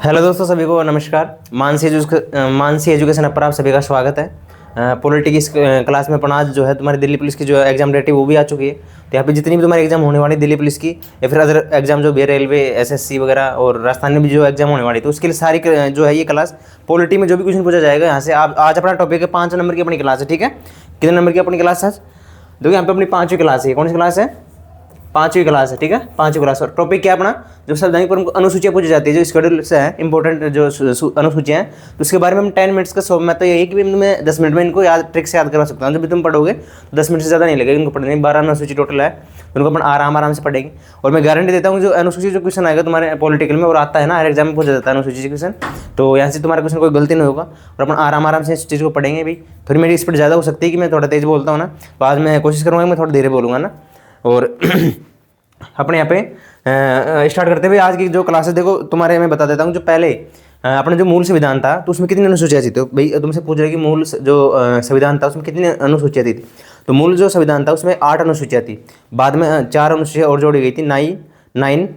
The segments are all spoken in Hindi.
हेलो दोस्तों, सभी को नमस्कार। मानसी एजुकेशन ऐप पर आप सभी का स्वागत है। पॉलिटिक्स क्लास में अपना आज जो है तुम्हारी दिल्ली पुलिस की जो एग्जाम डेट है वो भी आ चुकी है। तो यहाँ पे जितनी भी तुम्हारी एग्जाम होने वाली दिल्ली पुलिस की या फिर अदर एग्जाम जो भी है, रेलवे, एसएससी वगैरह और राजस्थान में भी जो एग्जाम होने वाली, तो उसके लिए सारी जो है ये क्लास पॉलिटी में जो भी क्वेश्चन पूछा जाएगा यहाँ से। आप आज अपना टॉपिक है 5 नंबर की अपनी क्लास है, ठीक है। कितने नंबर की अपनी क्लास है आज? देखो यहाँ पे अपनी 5वीं क्लास है। कौन सी क्लास है? 5वीं क्लास है, ठीक है। 5वीं क्लास और टॉपिक क्या है अपना? जो संवैधानिक प्रमुख अनुसूचियाँ पूछी जाती है, जो शेड्यूल से है इंपॉर्टेंट जो अनुसूचियाँ हैं, तो उसके बारे में हम 10 मिनट्स का सॉल्व। मैं तो यही कि मैं 10 मिनट में इनको ट्रिक से याद करवा सकता हूँ। जब भी तुम पढ़ोगे तो 10 मिनट से ज़्यादा नहीं लगेगा इनको पढ़ने में। 12 अनुसूची टोटल है, तो उनको अपन आराम से पढ़ेंगे। और मैं गारंटी देता हूँ जो अनुसूची जो क्वेश्चन आएगा तुम्हारे पॉलिटिकल में और आता है ना, हर एग्जाम में पूछा जाता है अनुसूची से क्वेश्चन, तो यहाँ से तुम्हारा क्वेश्चन कोई गलती नहीं होगा और अपन आराम से इस चीज़ को पढ़ेंगे भी। फिर मेरी स्पीड ज़्यादा हो सकती है कि मैं थोड़ा तेज़ बोलता हूँ ना, तो आज मैं कोशिश करूँगा मैं थोड़ा धीरे बोलूँगा ना। और अपने यहाँ पे स्टार्ट करते हुए आज की जो क्लासेस, देखो तुम्हारे मैं बता देता हूँ। जो पहले अपने जो मूल संविधान था तो उसमें कितनी अनुसूचियाँ थी? तो भाई तुमसे पूछ रहे कि मूल जो संविधान था उसमें कितनी अनुसूचियाँ थी? तो मूल जो संविधान था उसमें 8 अनुसूचियाँ थी। बाद में 4 अनुसूचियाँ और जोड़ी गई थी। 9,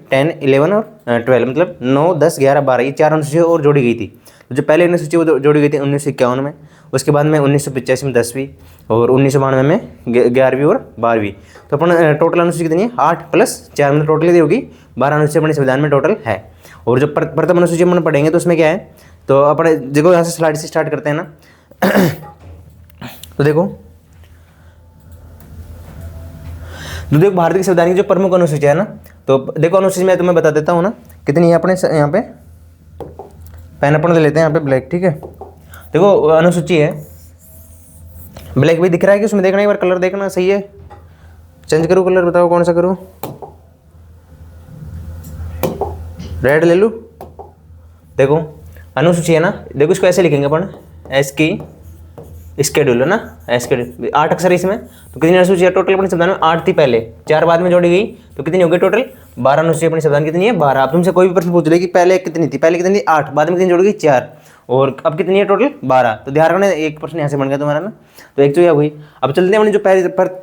10, 11 और 12, मतलब 9, 10, 11, 12 ये 4 अनुसूचियाँ और जोड़ी गई थी। तो जो पहले अनुसूची वो जोड़ी गई थी 1951 में, उसके बाद में 1985 में 10वीं और 1992 में 11वीं और 12वीं। तो अपन टोटल अनुसूची कितनी है? 8 + 4, मतलब टोटल कितनी होगी? 12 अनुसूची अपने संविधान में टोटल है। और जब प्रथम अनुसूची अपन पढ़ेंगे तो उसमें क्या है, तो अपने देखो यहाँ से स्लाइड से स्टार्ट करते हैं ना। तो देखो भारत के संविधान की जो प्रमुख अनुसूचियाँ है ना, तो देखो अनुसूची मैं तुम्हें बता देता हूँ ना कितनी है अपने यहाँ पे। पेन अपन ले लेते हैं यहाँ पे ब्लैक, ठीक है। देखो अनुसूची है, ब्लैक भी दिख रहा है कि उसमें देखना, एक बार कलर देखना सही है। चेंज करूँ कलर, बताओ कौन सा करूँ? रेड ले लूँ? देखो अनुसूची है ना, देखो इसको ऐसे लिखेंगे अपन, एस की स्केड्यूल है ना, स्केड्यूल 8 अक्षर इसमें। तो कितनी अनुसूची है टोटल अपने संविधान में? 8 थी पहले, 4 बाद में जोड़ी गई, तो कितनी हो गई टोटल? 12 अनुसूची अपने संविधान कितनी है? 12। अब तुमसे कोई भी प्रश्न पूछ ले कि पहले कितनी थी? पहले कितनी थी? 8, बाद में कितनी जोड़ी गई? 4, और अब कितनी है टोटल? 12। तो ध्यान रखना, एक प्रश्न यहाँ से बन गया तुम्हारा ना, तो एक तो यह हुई। अब चलते हैं अपनी जो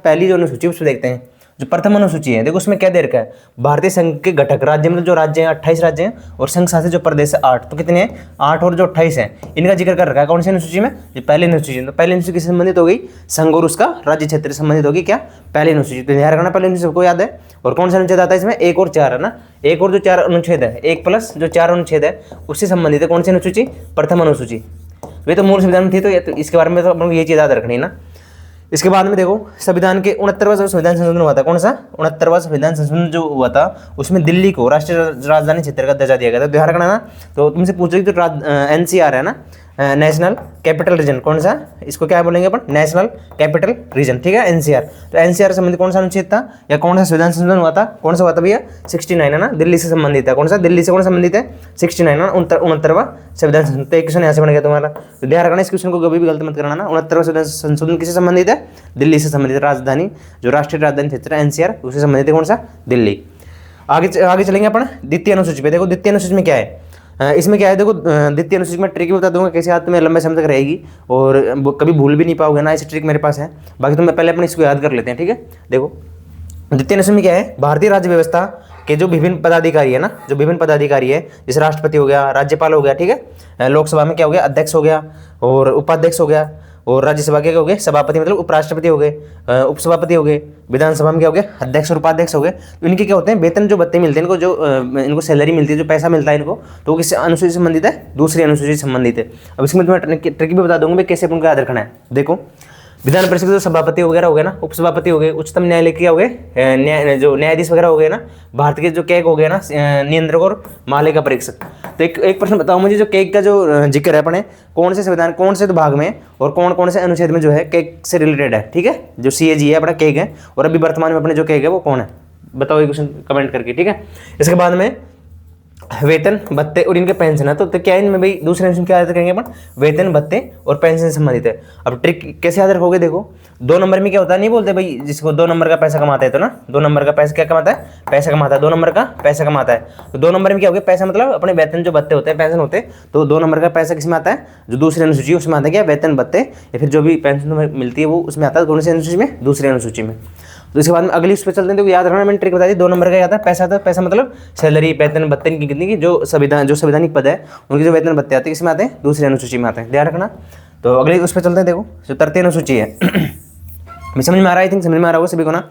पहली जो अनुसूची उसमें देखते हैं। जो प्रथम अनुसूची है देखो उसमें क्या दे रखा है? भारतीय संघ के घटक राज्य, मतलब जो राज्य हैं 28 राज्य हैं, और संघ शासित जो प्रदेश है 8। तो कितने हैं? 8 और जो 28 हैं इनका जिक्र कर रखा है। कौन सी अनुसूची में? ये पहली अनुसूची। तो पहली अनुसूची किससे संबंधित हो गई? संघ और उसका राज्य क्षेत्र से संबंधित होगी क्या? पहली अनुसूची। तो ध्यान रखना, पहली अनुसूची सबको याद है। और कौन सा अनुच्छेद आता है इसमें? 1 और 4 है ना। 1 और जो 4 अनुच्छेद है, 1 प्लस जो 4 अनुच्छेद है उससे संबंधित है कौन सी अनुसूची? प्रथम अनुसूची। वे तो मूल संविधान में थी, तो इसके बारे में तो अपन को ये चीज़ याद रखनी है ना। इसके बाद में देखो संविधान के 69वां जो संविधान संशोधन हुआ था, कौन सा? 69वां संविधान संशोधन जो हुआ था उसमें दिल्ली को राष्ट्रीय राजधानी क्षेत्र का दर्जा दिया गया था। ध्यान रखना ना। तो तुमसे पूछो कि जो NCR है ना, नेशनल कैपिटल रीजन, कौन सा? इसको क्या बोलेंगे अपन? नेशनल कैपिटल रीजन, ठीक है, NCR। तो NCR से संबंधित कौन सा अनुच्छेद था या कौन सा संविधान संशोधन हुआ था? कौन सा हुआ था भैया? 69 है ना, दिल्ली से संबंधित है। कौन सा? दिल्ली से कौन संबंधित है? 69 ना, 69वां संविधान संशोधन। तो एक क्वेश्चन यहाँ से बन गया तुम्हारा। तो ध्यान रखना, इस क्वेश्चन को कभी भी गलत मत करना ना। 69वां संविधान संशोधन किससे संबंधित है? दिल्ली से संबंधित। राजधानी जो राष्ट्रीय राजधानी क्षेत्र है NCR उससे संबंधित है कौन सा? दिल्ली। आगे चलेंगे अपन द्वितीय अनुसूची पे। देखो द्वितीय अनुसूची में क्या है, इसमें क्या है? देखो द्वितीय अनुसूची में ट्रिक भी बता दूंगा कैसे याद तुम्हें लंबे समय तक रहेगी और कभी भूल भी नहीं पाओगे ना, ऐसी ट्रिक मेरे पास है। बाकी तुम पहले अपने इसको याद कर लेते हैं, ठीक है। देखो द्वितीय अनुसूची में क्या है? भारतीय राज्य व्यवस्था के जो विभिन्न पदाधिकारी है ना, जो विभिन्न पदाधिकारी है, जैसे राष्ट्रपति हो गया, राज्यपाल हो गया, ठीक है, लोकसभा में क्या हो गया? अध्यक्ष हो गया और उपाध्यक्ष हो गया, और राज्यसभा के क्या हो गए? सभापति, मतलब उपराष्ट्रपति हो गए, उपसभापति हो गए, विधानसभा में क्या हो गया? अध्यक्ष और उपाध्यक्ष हो गए। तो इनके क्या होते हैं? वेतन जो भत्ते मिलते हैं इनको, जो इनको सैलरी मिलती है, जो पैसा मिलता है इनको, तो वो किस अनुसूची से संबंधित है? दूसरी अनुसूची से संबंधित है। अब इसमें तुम्हें ट्रिक भी बता दूंगा कैसे उनको याद रखना है। देखो विधान परिषद के जो सभापति वगैरह हो गए ना, उपसभापति हो गए, उच्चतम न्यायालय के हो गए जो न्यायाधीश वगैरह हो गए ना, भारत के जो कैग हो गए ना, नियंत्रक और महालेखा परीक्षक। तो एक प्रश्न बताओ मुझे, जो कैग का जो जिक्र है अपने कौन से संविधान, कौन से भाग में और कौन से अनुच्छेद में जो है कैग से रिलेटेड है, ठीक है। जो CAG है अपना कैग है, और अभी वर्तमान में अपने जो कैग है वो कौन है? बताओ ये क्वेश्चन कमेंट करके, ठीक है। इसके बाद में वेतन भत्ते और इनके पेंशन है। तो क्या है इनमें भाई? दूसरे अनुच्छेद क्या याद करेंगे अपन? वेतन भत्ते और पेंशन से संबंधित है। अब ट्रिक कैसे याद रखोगे? देखो 2 नंबर में क्या होता है, नहीं बोलते भाई जिसको 2 नंबर का पैसा कमाता है, तो ना 2 नंबर का पैसा क्या कमाता है? पैसा कमाता है। 2 नंबर का पैसा कमाता है। तो 2 नंबर में क्या हो गया? पैसा मतलब अपने वेतन जो भत्ते होते हैं, पेंशन होते हैं। तो 2 नंबर का पैसा किसमें आता है? जो दूसरी अनुसूची उसमें आता है क्या? वेतन भत्ते या फिर जो भी पेंशन मिलती है वो उसमें आता है। कौन सी अनुसूची में? दूसरी अनुसूची में। तो इसके बाद में अगली उस पर चलते हैं। तो याद रखना, मैंने ट्रिक बता दी, 2 नंबर का क्या था, पैसा था। पैसा मतलब सैलरी, वेतन भत्ते की कितनी की, जो संवैधानिक पद है उनके जो वेतन भत्ते आते हैं किसमें आते हैं, दूसरी अनुसूची में आते हैं, ध्यान रखना। तो अगली उस पर चलते हैं। देखो जो तृतीय अनुसूची है मैं समझ में आ रहा है, आई थिंक समझ में आ रहा होगा सभी को ना।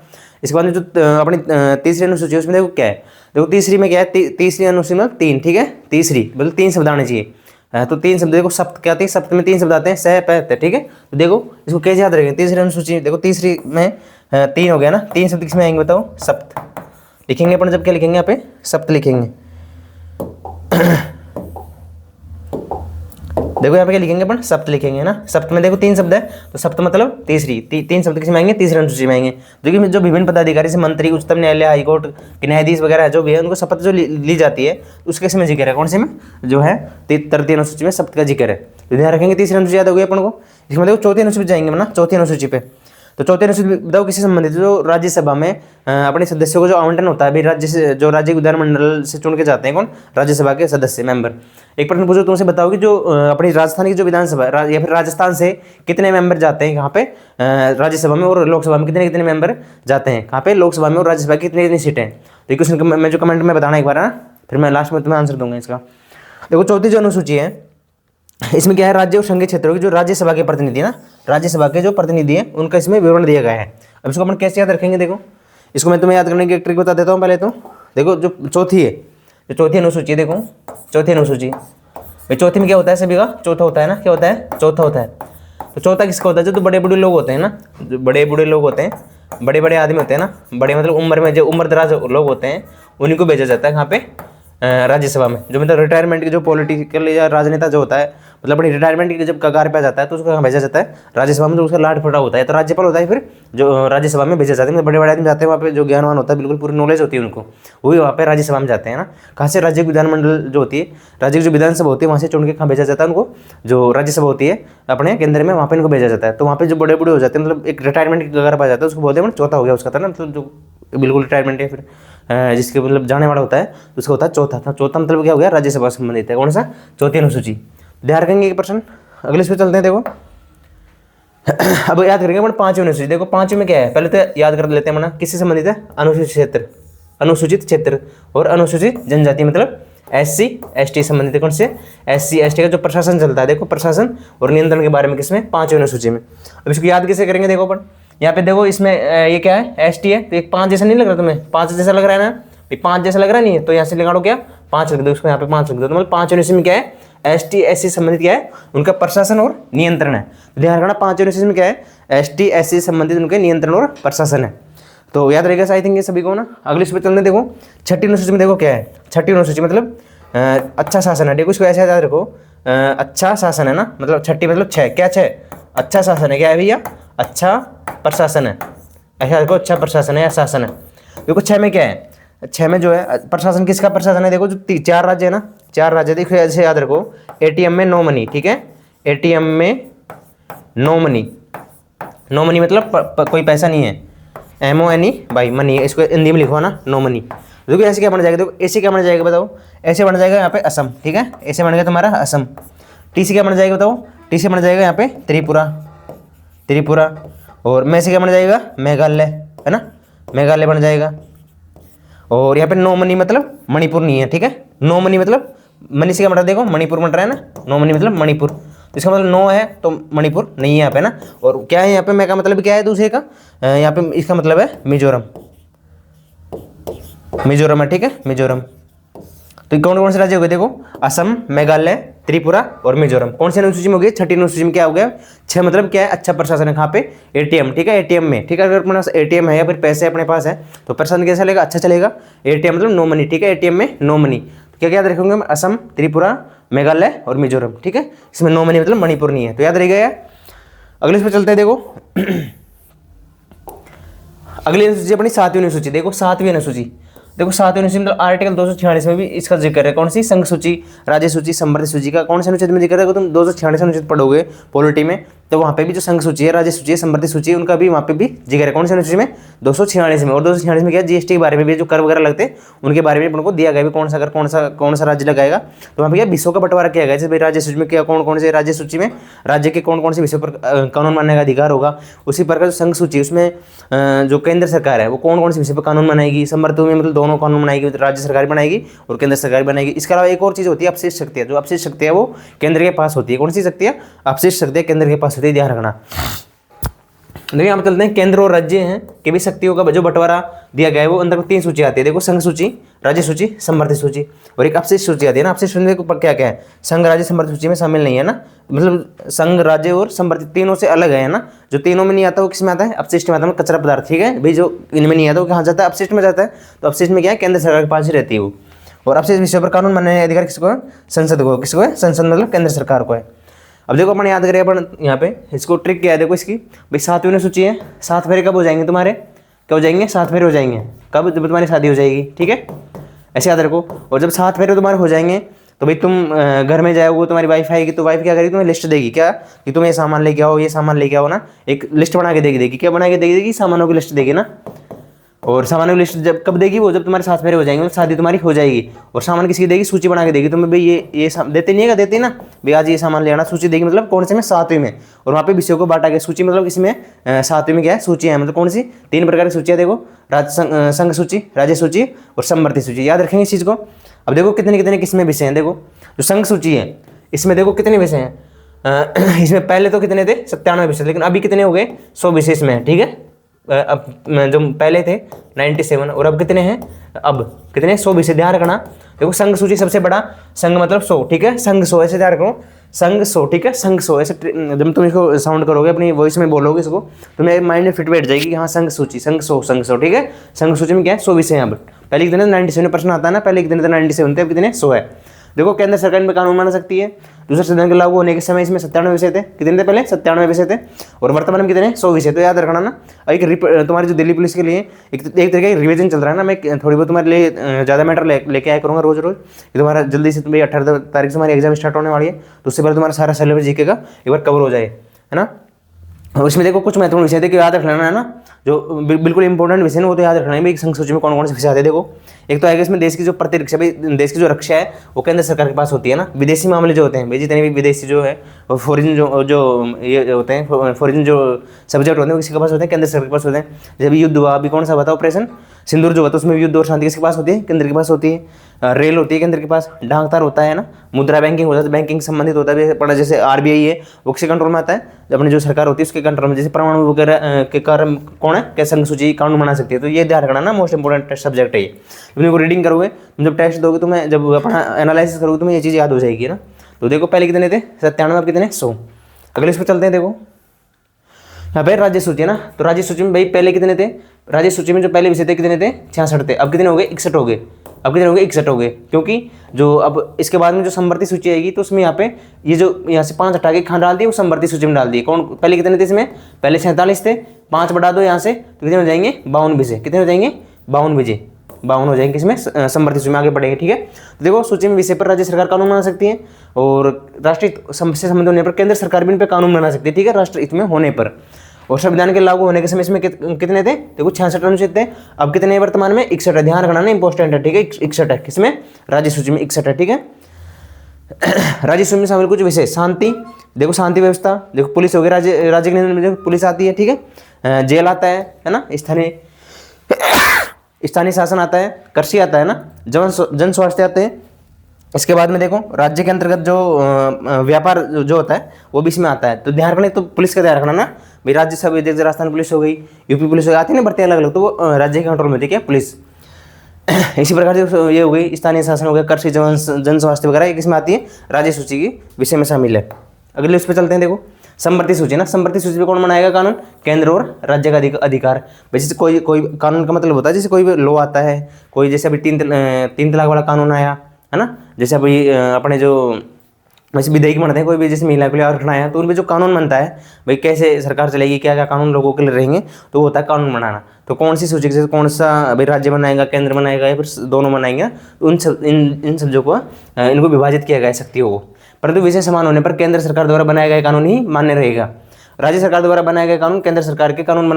इसके बाद में जो अपनी तीसरी अनुसूची है उसमें देखो क्या है, देखो तीसरी में क्या है, तीसरी अनुसूची में 3, ठीक है, तीसरी मतलब 3 शब्द आने चाहिए। तो 3 शब्द देखो, सप्त क्या आती है, सप्त में 3 शब्द आते हैं, सह पह, ठीक है। तो देखो इसको कैसे याद रखेंगे, तीसरी अनुसूची देखो, तीसरी में 3 हो गया ना, 3 शब्द किसमें आएंगे बताओ, सप्त लिखेंगे अपन, जब क्या लिखेंगे यहाँ पे, सप्त लिखेंगे। देखो यहाँ पे क्या लिखेंगे अपन, सप्त लिखेंगे ना। सप्त में देखो 3 शब्द है, तो सप्त मतलब तीसरी, 3 शब्द किसमें आएंगे, तीसरी अनुसूची में आएंगे। देखिए जो विभिन्न पदाधिकारी से मंत्री, उच्चतम न्यायालय, हाईकोर्ट के न्यायाधीश वगैरह जो भी है, उनको शपथ जो ली जाती है उसके इसमें जिक्र है, कौन से में, जो है तृतीय अनुसूची में शपथ का जिक्र है। तो ध्यान रखेंगे, तीसरी अनुसूची याद हो गई अपन को। इसमें देखो चौथी अनुसूची जाएंगे ना, चौथी अनुसूची पे। तो चौथी अनुसूची बताओ किससे संबंधित है, जो राज्यसभा में अपने सदस्यों को जो आवंटन होता है, अभी राज्य से, जो राज्य विधानमंडल से चुन के जाते हैं, कौन, राज्यसभा के सदस्य मेंबर। एक प्रश्न पूछो तुमसे, बताओ कि जो अपनी राजस्थान की जो विधानसभा या फिर राजस्थान से कितने मेंबर जाते हैं यहाँ पे राज्यसभा में, और लोकसभा में कितने कितने मेंबर जाते हैं, कहाँ पे, लोकसभा में, और राज्यसभा की कितनी कितनी सीटें। तो ये क्वेश्चन मैं जो कमेंट में बताना एक बार है ना, फिर मैं लास्ट में तुम्हें आंसर दूंगा इसका। देखो चौथी जो अनुसूची है इसमें क्या है, राज्य और संघीय क्षेत्रों की जो राज्यसभा के प्रतिनिधि है ना, राज्यसभा के जो प्रतिनिधि हैं उनका इसमें विवरण दिया गया है। अब इसको अपन कैसे याद रखेंगे, देखो इसको मैं तुम्हें याद करने की एक ट्रिक बता देता हूँ पहले। तो देखो जो चौथी है, जो चौथी अनुसूची है, देखो चौथी अनुसूची, चौथी में क्या होता है, सभी का चौथा होता है ना, क्या होता है, चौथा होता है। तो चौथा किसका होता है, जो बड़े बूढ़े लोग होते हैं ना, जो बड़े बूढ़े लोग होते हैं, बड़े बड़े आदमी होते हैं ना, बड़े मतलब उम्र में जो उम्र दराज लोग होते हैं, उन्हीं को भेजा जाता है कहाँ पे, राज्यसभा में। जो मतलब रिटायरमेंट के जो पॉलिटिकल या राजनेता जो होता है, मतलब अपनी रिटायरमेंट की जब कगार पे आ जाता है तो उसको कहाँ भेजा जाता है, राज्यसभा में। जो उसका लाड फटा होता है तो राज्यपाल होता है, फिर जो राज्यसभा में भेजा जाते हैं, बड़े बड़े आदमी जाते हैं वहाँ पे, जो ज्ञानवान होता है, बिल्कुल पूरी नॉलेज होती है उनको, वही वहाँ पे राज्यसभा में जाते हैं ना। कहाँ से, राज्य विधानमंडल जो होती है, राज्य की जो विधानसभा होती है वहाँ से चुन के कहाँ भेजा जाता है उनको, जो राज्यसभा होती है अपने केंद्र में, वहाँ पे इनको भेजा जाता है। तो वहाँ पे जो बड़े बूढ़े हो जाते हैं, मतलब एक रिटायरमेंट की कगार पे आ जाता है, उसको बोलते हैं चौथा हो गया उसका था ना, मतलब जो बिल्कुल रिटायरमेंट है, फिर जिसके मतलब जाने वाला होता है उसका होता है चौथा। था चौथा मतलब क्या हो गया, राज्यसभा से संबंधित है, कौन सा, चौथी अनुसूची। ध्यान रखेंगे एक पर्सन। अगले इस पे चलते हैं। देखो अब याद करेंगे अपन पांचवी अनुसूची। देखो पांचवी में क्या है, पहले तो याद कर लेते हैं मना, किससे संबंधित है, अनुसूचित क्षेत्र, अनुसूचित क्षेत्र और अनुसूचित जनजाति, मतलब SC ST संबंधित है। कौन से, SC ST का जो प्रशासन चलता है, देखो प्रशासन और नियंत्रण के बारे में किसमें, पांचवी अनुसूची में। अब इसको याद कैसे करेंगे, देखो अपन यहाँ पे देखो इसमें ये क्या है, ST है, तो एक 5 जैसा नहीं लग रहा तुम्हें, 5 जैसा लग रहा है ना, 5 जैसा लग रहा नहीं है, तो यहाँ से लगाड़ो क्या, 5 रख दो, उसको यहाँ पे 5 रख दो। तो मतलब 5 अनुसूची में क्या है, ST SC संबंधित क्या है, उनका प्रशासन और नियंत्रण है। ध्यान रखना 5 अनुसूची में क्या है, ST SC संबंधित उनके नियंत्रण और प्रशासन है। तो याद रहेगा आई थिंक ये सभी को ना। अगले इस पे चलने देखो, छठी अनुसूची में देखो क्या है, छठी अनुसूची मतलब अच्छा शासन है। देखो इसको ऐसे याद रखो, अच्छा शासन है ना, मतलब छठी मतलब 6, क्या 6, अच्छा शासन है, क्या है भैया, अच्छा प्रशासन है, ऐसा देखो, अच्छा प्रशासन है या शासन है। देखो 6 में क्या है, 6 में जो है प्रशासन किसका प्रशासन है, देखो जो 4 राज्य है ना, 4 राज्य, देखो ऐसे याद रखो, ATM में नो मनी, ठीक है, ATM में नो मनी, नो मनी मतलब कोई पैसा नहीं है, MONE भाई मनी, इसको हिंदी में लिखो ना, नो मनी। देखो ऐसे क्या बन जाएगा, देखो ऐसे क्या बन जाएगा बताओ, ऐसे बन जाएगा यहाँ पे असम, ठीक है, ऐसे बन गया तुम्हारा असम। T से क्या बन जाएगा बताओ, T से बन जाएगा यहाँ पे त्रिपुरा, त्रिपुरा, और मैं से क्या बन जाएगा, मेघालय, है ना, मेघालय बन जाएगा। और यहाँ पे नो मनी मतलब मणिपुर नहीं है, ठीक है, नो मनी मतलब मनी से क्या बन रहा है, देखो मणिपुर बन रहा है ना, नो मनी मतलब मणिपुर, तो इसका मतलब नो है तो मणिपुर नहीं है यहाँ पे ना। और क्या है यहाँ पे, मैं का मतलब क्या है दूसरे का, यहाँ पे इसका मतलब है मिजोरम, मिजोरम है, ठीक है, मिजोरम। तो कौन कौन से राज्य हो गए, देखो असम, मेघालय, त्रिपुरा और मिजोरम। कौन सी अनुसूची में हो गई, छठी अनुसूची में क्या हो गया, 6 मतलब क्या है, अच्छा प्रशासन है, कहाँ पे, ATM, ठीक है, ATM में, ठीक है, अगर अपने पास ATM है या फिर पैसे अपने पास है तो प्रशासन कैसा चलेगा, अच्छा चलेगा। ATM मतलब नो मनी, ठीक है, ATM में नो मनी, तो क्या क्या याद रखेंगे, असम, त्रिपुरा, मेघालय और मिजोरम, ठीक है, इसमें नो मनी मतलब मणिपुर नहीं है, तो याद रहेगा यार। अगले इस पर चलते हैं। देखो अगली अनुसूची अपनी 7वीं अनुसूची, देखो 7वीं अनुसूची, देखो 7वीं अनुसूची मतलब आर्टिकल 246 में भी इसका जिक्र है, कौन सी, संघ सूची, राज्य सूची, संवर्धित सूची का। कौन सी अनुच्छेद में जिक्र है, तुम 246 अनुच्छेद पढ़ोगे पॉलिटी में, तो वहाँ पे भी जो संघ सूची है, राज्य सूची है, समवर्ती सूची है, उनका भी वहाँ पे भी जिक्र है। कौन सी अनुसूची में? 246 में। और 246 में क्या है? जीएसटी के बारे में भी, जो कर वगैरह लगते हैं उनके बारे में उनको दिया गया है, कौन सा कर कौन सा राज्य लगाएगा। तो वहाँ पे क्या विषयों का बंटवारा किया गया है। जैसे राज्य सूची में क्या कौन कौन से राज्य सूची में राज्य के कौन कौन से विषयों पर कानून बनाने का अधिकार होगा। उसी प्रकार जो संघ सूची उसमें जो केंद्र सरकार है वो कौन कौन से विषय पर कानून बनाएगी। समवर्ती में मतलब दोनों कानून बनाएगी, राज्य सरकार बनाएगी और केंद्र सरकार बनाएगी। इसके अलावा एक और चीज़ होती है अपशिष्ट शक्तियाँ। जो अपशिष्ट शक्ति है वो केंद्र के पास होती है। कौन सी शक्ति है? अपशिष्ट शक्ति केंद्र के पास होती है, ध्यान रखना। देखिए हम चलते हैं केंद्र और राज्य हैं कि भी शक्तियों का जो बंटवारा दिया गया है वो अंदर 3 सूची आती है। देखो संघ सूची, राज्य सूची, समवर्ती सूची और एक अपशिष्ट सूची आती है ना। अपशिष्ट सूची में क्या क्या है? संघ, राज्य, समवर्ती सूची में शामिल नहीं है ना। मतलब संघ, राज्य और समवर्ती तीनों से अलग है ना। जो तीनों में नहीं आता वो किस में आता है? अपशिष्ट में आता है, कचरा पदार्थ। ठीक है भाई, जो इनमें नहीं आता वो कहाँ जाता है? अपशिष्ट में जाता है। तो अपशिष्ट में क्या है? केंद्र सरकार के पास ही रहती है वो। और अपशिष्ट विषयों पर कानून बनाने का अधिकार किसको है? संसद को। किसको है? संसद मतलब केंद्र सरकार को है। अब देखो अपन याद करें, अपन यहाँ पे इसको ट्रिक क्या है देखो इसकी। भाई 7वीं सूची है, 7 फेरे कब हो जाएंगे तुम्हारे? क्या हो जाएंगे? 7 फेरे हो जाएंगे। कब? जब तुम्हारी शादी हो जाएगी। ठीक है, ऐसे याद रखो। और जब 7 फेरे तुम्हारे हो जाएंगे तो भाई तुम घर में जाओगे, तुम्हारी वाइफ आएगी तो वाइफ क्या करेगी? तुम्हें लिस्ट देगी क्या कि तुम ये सामान लेके आओ, ये सामान लेके आओ ना। एक लिस्ट बना के देगी। क्या बना के देगी? सामानों की लिस्ट देगी ना। और सामानों की लिस्ट जब कब देगी? वो जब तुम्हारे 7 फेरे हो जाएंगे, शादी तुम्हारी हो जाएगी। और सामान किसकी देगी? सूची बना के देगी तुम्हें। भाई ये देते नहीं है, देती ना भाई, आज ये सामान ले आना। सूची देगी मतलब कौन से में? 7वीं में। और वहाँ पे विषयों को बांटा गया। सूची मतलब इसमें 7वीं में क्या है? सूची है। मतलब कौन सी? 3 प्रकार की सूचियाँ देखो, संघ सूची, राज्य सूची और समवर्ती सूची। याद रखेंगे इस चीज़ को। अब देखो कितने कितने किसमें विषय हैं। देखो जो संघ सूची है इसमें देखो कितने विषय हैं। इसमें पहले तो कितने थे? 97 विषय, लेकिन अभी कितने हो गए? 100 विषय इसमें है। ठीक है, अब जो पहले थे 97 और अब कितने हैं? अब कितने? 100 विषय। ध्यान रखना। देखो संघ सूची सबसे बड़ा, संघ मतलब 100। ठीक है, संघ 100 ऐसे ध्यान रखो। संघ 100। ठीक है, संघ 100 ऐसे जब तुम इसको साउंड करोगे, अपनी वॉइस में बोलोगे इसको, तुम्हें माइंड में फिट बैठ जाएगी कि हाँ संघ सूची, संघ 100, संघ 100। ठीक है, संघ सूची में क्या है? 100 विषय हैं। अब पहले कितने? 97% आता है ना। पहले कितने थे? 97 थे। अब कितने? 100 है। देखो केंद्र सरकार में कानून बना सकती है। दूसरे संविधान के लागू होने के समय इसमें 97 विषय थे। कितने थे पहले? 97 विषय थे। और वर्तमान में कितने? 100 विषय। तो याद रखना ना। एक तुम्हारी जो दिल्ली पुलिस के लिए एक तरीके का रिवीजन चल रहा है ना। मैं थोड़ी बहुत तुम्हारे लिए ज़्यादा मैटर लेके आया करूँगा रोज रोज। कि तुम्हारा जल्दी से तुम्हें 18 तारीख से हमारी एग्जाम स्टार्ट होने वाली है, तो उससे पहले तुम्हारा सारा सिलेबस जीके का एक बार कवर हो जाए, है ना। और इसमें देखो कुछ महत्वपूर्ण विषय थे कि याद रख लेना है ना। जो बिल्कुल इंपॉर्टेंट विषय है वो तो याद रखना है भाई। संघ सूची में कौन कौन से विषय आते हैं देखो। एक तो आएगा इसमें देश की जो प्रतिरक्षा, भाई देश की जो रक्षा है वो केंद्र सरकार के पास होती है ना। विदेशी मामले जो होते हैं भाई, जितने भी विदेशी जो है फॉरेन जो ये होते हैं, फॉरेन जो सब्जेक्ट होते हैं वो किसके पास होते हैं? केंद्र सरकार के पास होते हैं। जब युद्ध हुआ, अभी कौन सा हुआ था? ऑपरेशन सिंदूर जो हुआ था, उसमें युद्ध और शांति किसके पास होती है? केंद्र के पास होती है। रेल होती है केंद्र के पास। डाकतार होता है ना। मुद्रा बैंकिंग होता है, बैंकिंग संबंधित होता है पड़ा। जैसे आरबीआई है वो किसके कंट्रोल में आता है? अपनी जो सरकार होती है उसके कंट्रोल में। जैसे परमाणु वगैरह के कारण कौन है? क्या संघ सूची कानून बना सकती है। तो ये ध्यान रखना ना, मोस्ट इंपोर्टेंट सब्जेक्ट है ये। तुम को रीडिंग करोगे, तुम जब टेस्ट दोगे, तुम्हें जब अपना एनालिसिस करोगे तुम्हें ये चीज़ याद हो जाएगी ना। तो देखो पहले कितने थे? 97। अब कितने? 100। अगले इस पर चलते हैं। देखो यहाँ पे राज्य सूची है ना। तो राज्य सूची में भाई पहले कितने थे? राज्य सूची में जो पहले विषय थे कितने थे? 66 थे। अब कितने हो गए? 61 हो गए। अब कितने हो गए? 61 हो गए। क्योंकि जो अब इसके बाद में जो समवर्ती सूची आएगी तो उसमें यहाँ पे ये जो यहाँ से 5 हटा के खान डाल दिए, वो समवर्ती सूची में डाल दिए। कौन पहले कितने थे इसमें? पहले 47 थे। 5 बढ़ा दो यहाँ से तो कितने हो जाएंगे? 52 विषय। कितने हो जाएंगे? 52 विषय। 52 हो जाएंगे इसमें समवर्ती सूची में। आगे बढ़ेंगे। ठीक है, तो देखो सूची में विषय पर राज्य सरकार कानून बना सकती है और राष्ट्रीय से संबंध होने पर केंद्र सरकार भी इन पर कानून बना सकती है। ठीक है, राष्ट्र हित में होने पर। और संविधान के लागू होने के समय इसमें कितने थे? देखो 66 अनुच्छेद थे। अब कितने हैं वर्तमान में? 61 है। ध्यान रखना ना, इंपॉर्टेंट है। ठीक है, 61 है। किसमें? राज्य सूची में 61 है। ठीक है, राज्य सूची में शामिल कुछ विषय। शांति, देखो शांति व्यवस्था, देखो पुलिस हो गई, राज्य के नियंत्रण में पुलिस आती है। ठीक है, जेल आता है ना, स्थानीय शासन आता है, कृषि आता है ना, जन स्वास्थ्य आते हैं। इसके बाद में देखो राज्य के अंतर्गत जो व्यापार जो होता है वो भी इसमें आता है। तो ध्यान रखना, तो पुलिस का ध्यान रखना ना भाई। राज्य सब जैसे राजस्थान पुलिस हो गई, यूपी पुलिस हो गई, आती है ना भर्ती अलग अलग, तो वो राज्य के कंट्रोल में होती है क्या? पुलिस। इसी प्रकार से ये हो गई, स्थानीय शासन हो गया, कृषि, जन स्वास्थ्य वगैरह, एक इसमें आती है, राज्य सूची की विषय में शामिल है। अगले उस पर चलते हैं। देखो समवर्ती सूची ना। समवर्ती सूची पे कौन बनाएगा कानून? केंद्र और राज्य का अधिकार। जैसे कोई कानून का मतलब होता है, जैसे कोई भी लॉ आता है, कोई जैसे अभी 3 तलाक वाला कानून आया है ना। जैसे अभी अपने जो वैसे विधेयक बनते हैं, कोई भी जैसे महिला के लिए आरक्षण आया, तो उनमें जो कानून बनता है भाई, कैसे सरकार चलेगी, क्या क्या कानून लोगों के लिए रहेंगे, तो वो होता है कानून बनाना। तो कौन सी सूची से कौन सा भाई राज्य बनाएगा, केंद्र बनाएगा या फिर दोनों बनाएंगे, तो इन सब्जों को इनको विभाजित किया गया शक्तियों को। परंतु विषय समान होने पर केंद्र सरकार द्वारा बनाया गया कानून ही मान्य रहेगा। राज्य सरकार द्वारा बनाए गए कानून केंद्र सरकार के कानून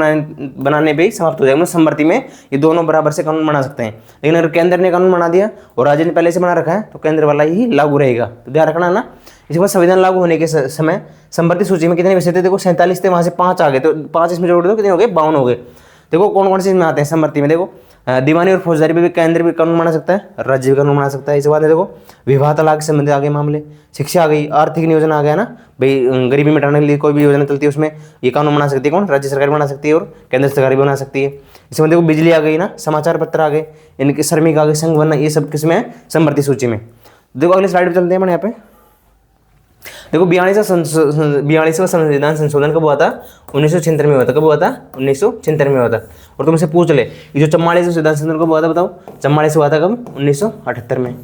बनाने पे ही समाप्त हो जाएगा। मतलब समवर्ती में ये दोनों बराबर से कानून बना सकते हैं। लेकिन अगर केंद्र ने कानून बना दिया और राज्य ने पहले से बना रखा है तो केंद्र वाला ही लागू रहेगा। तो ध्यान रखना ना। इसके बाद संविधान लागू होने के समय समवर्ती सूची में कितने विषय थे? देखो 47 थे, वहां से 5 आ गए, तो 5 इसमें जोड़ दो, कितने हो गए? 52 हो गए। देखो कौन कौन से इसमें आते हैं समवर्ती में? देखो दीवानी और फौजदारी पे भी केंद्र भी कानून बना सकता है, राज्य भी कानून बना सकता है। इसके बाद देखो विवाह तलाक से संबंधित आ गए मामले, शिक्षा आ गई, आर्थिक नियोजन आ गया ना भाई, गरीबी मिटाने के लिए कोई भी योजना चलती है उसमें ये कानून बना सकती है कौन? राज्य सरकार बना सकती है और केंद्र सरकार भी बना सकती है। इसमें देखो बिजली आ गई ना, समाचार पत्र आ गए, इनके श्रमिक आ गए, संघ बनना, ये सब किसमें है? समवर्ती सूची में। देखो अगले स्लाइड पर चलते हैं। यहाँ पे देखो 42वां संविधान संशोधन कब हुआ था? 1976 में हुआ था। कब हुआ था? 1976 में हुआ था। और तुमसे पूछ ले ये जो 44वां संविधान संशोधन कब हुआ था? बताओ 44 हुआ था कब? 1978 में,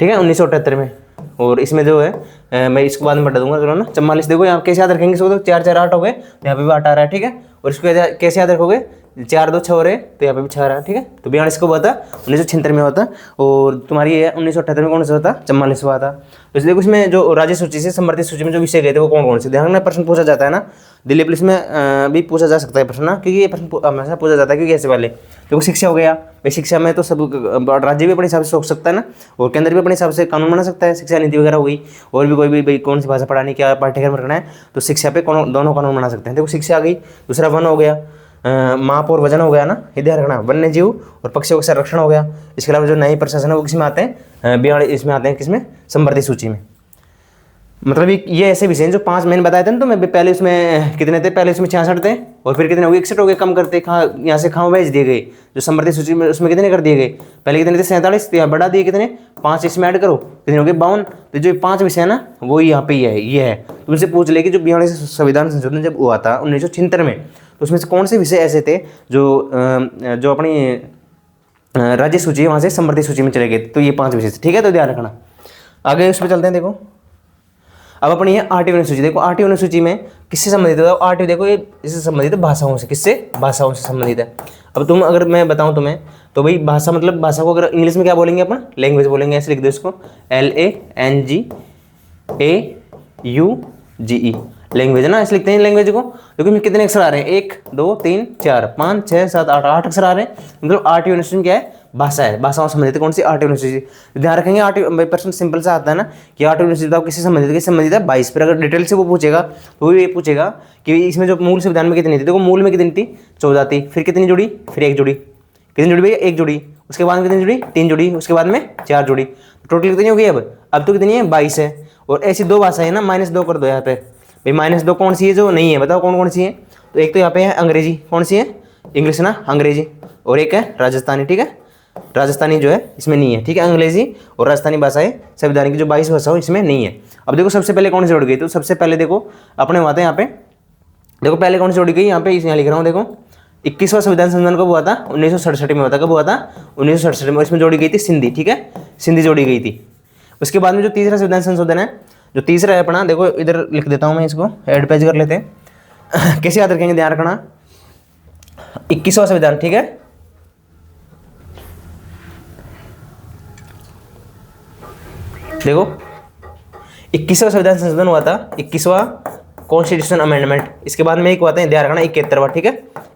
ठीक है, 1978 में। और इसमें जो है मैं इसको बाद में बता दूंगा, चलो ना। 44 देखो यहाँ कैसे याद रखेंगे इसको? तो 4 4 8 हो गए, यहाँ पे भी 8 आ रहा है, ठीक है। और इसको कैसे याद रखोगे? 4 2 6 हो रहे, तो यहाँ पे भी 6 आ रहा है, ठीक है। तो 42 को हुआ था 1976 में हुआ था। और तुम्हारी ये 1978 में कौन सा हुआ था? 44 हुआ था। तो देखो इसमें जो राज्य सूची से समवर्ती सूची में जो विषय गए थे वो कौन कौन से? ध्यान रखना, प्रश्न पूछा जाता है ना, दिल्ली पुलिस में भी पूछा जा सकता है प्रश्न ना, क्योंकि ये प्रश्न हमेशा पूछा जाता है। क्योंकि ऐसे वाले देखो शिक्षा हो गया भाई, शिक्षा में तो सब राज्य भी अपने हिसाब से सोच सकता है ना, और केंद्र भी अपने हिसाब से कानून बना सकता है। शिक्षा नीति वगैरह हो गई, और भी कोई भी भाई कौन सी भाषा पढ़ानी, क्या पाठ्यक्रम रखना है, तो शिक्षा पे दोनों कानून बना सकते हैं। देखो शिक्षा आ गई। दूसरा वन हो गया, माप और वजन हो गया ना, ये ध्यान रखना। वन्य जीव और पक्षियों का संरक्षण हो गया। इसके अलावा जो नए प्रशासन है वो किसमें आते हैं? 42 इसमें आते हैं, किसमें? समवर्ती सूची में। मतलब ये ऐसे विषय हैं जो 5 मैंने बताए थे ना, तो मैं पहले उसमें कितने थे? पहले उसमें 66 थे, और फिर कितने हो गए? 61 हो गए, कम करते यहाँ से खाओ भेज दिए गए। जो समवर्ती सूची में उसमें कितने कर दिए गए? पहले कितने थे? 47, तो यहाँ बढ़ा दिए कितने? 5 इसमें ऐड करो, कितने हो गए? 52। तो जो 5 विषय है ना वो यहाँ पे ये है। तुमसे पूछ ले कि जो 42 संविधान संशोधन जब हुआ था 1976 में, तो उसमें से कौन से विषय ऐसे थे जो अपनी राज्य सूची है वहाँ से समवर्ती सूची में चले गए? तो ये 5 विषय थे, ठीक है। तो ध्यान रखना। आगे उस पर चलते हैं। देखो अब अपनी है आठवीं सूची। देखो आठवीं सूची में किससे संबंधित है? आठवीं देखो ये इससे संबंधित है भाषाओं से। किससे? भाषाओं से संबंधित है। अब तुम अगर मैं बताऊं तुम्हें तो भाई भाषा मतलब भाषा को अगर इंग्लिश में क्या बोलेंगे अपन? लैंग्वेज बोलेंगे। ऐसे लिख दो इसको, LANGUAGE, लैंग्वेज है ना, ऐसे लिखते हैं लैंग्वेज को। देखो कितने अक्षर आ रहे हैं? 1 2 3 4 5 6 7 8 अक्षर आ रहे हैं। मतलब आठवीं यूनिवर्सिटी क्या है? भाषा है। भाषाओं से संबंधित कौन सी? आठवीं यूनिवर्सिटी। ध्यान रखेंगे आठवीं प्रश्न सिंपल सा आता है ना कि आठवीं यूनिवर्सिटी बताओ किससे संबंधित? किससे संबंधित है? 22। फिर अगर डिटेल से वो पूछेगा तो वो ये पूछेगा कि इसमें जो मूल संविधान में कितनी थी? देखो मूल में कितनी थी? 14 थी। फिर कितनी जुड़ी? फिर 1 जुड़ी। कितनी जुड़ी भैया? 1 जुड़ी। उसके बाद में कितनी जुड़ी? 3 जुड़ी। उसके बाद में 4 जुड़ी। टोटल कितनी हो गई? अब तो कितनी है? 22 है। और ऐसी 2 भाषाएं है ना, -2 कर दो यहाँ पे भाई। -2 कौन सी है जो नहीं है? बताओ कौन कौन सी है? तो एक तो यहाँ पे है अंग्रेजी। कौन सी है? इंग्लिश ना, अंग्रेजी। और एक है राजस्थानी, ठीक है। राजस्थानी जो है इसमें नहीं है, ठीक है। अंग्रेजी और राजस्थानी भाषाएं संविधान की जो 22 भाषा हो इसमें नहीं है। अब देखो सबसे पहले कौन सी जोड़ गई? तो सबसे पहले देखो अपने आते हैं यहाँ पे। देखो पहले कौन सी जोड़ी गई? यहाँ पे यहाँ लिख रहा हूँ। देखो 21वां संविधान संशोधन कब हुआ था? 1967 में हुआ था। कब हुआ था? 1967 में। इसमें जोड़ी गई थी सिंधी, ठीक है, सिंधी जोड़ी गई थी। उसके बाद में जो तीसरा संविधान संशोधन है, जो तीसरा है अपना, देखो इधर लिख देता हूँ मैं, इसको एड पेज कर लेते हैं। कैसे याद रखेंगे? ध्यान रखना, 21वां संविधान, ठीक है। देखो 21वां संविधान संशोधन हुआ था, 21वां कॉन्स्टिट्यूशन अमेंडमेंट। इसके बाद में एक हुआ था, ध्यान रखना, 71वां, ठीक है,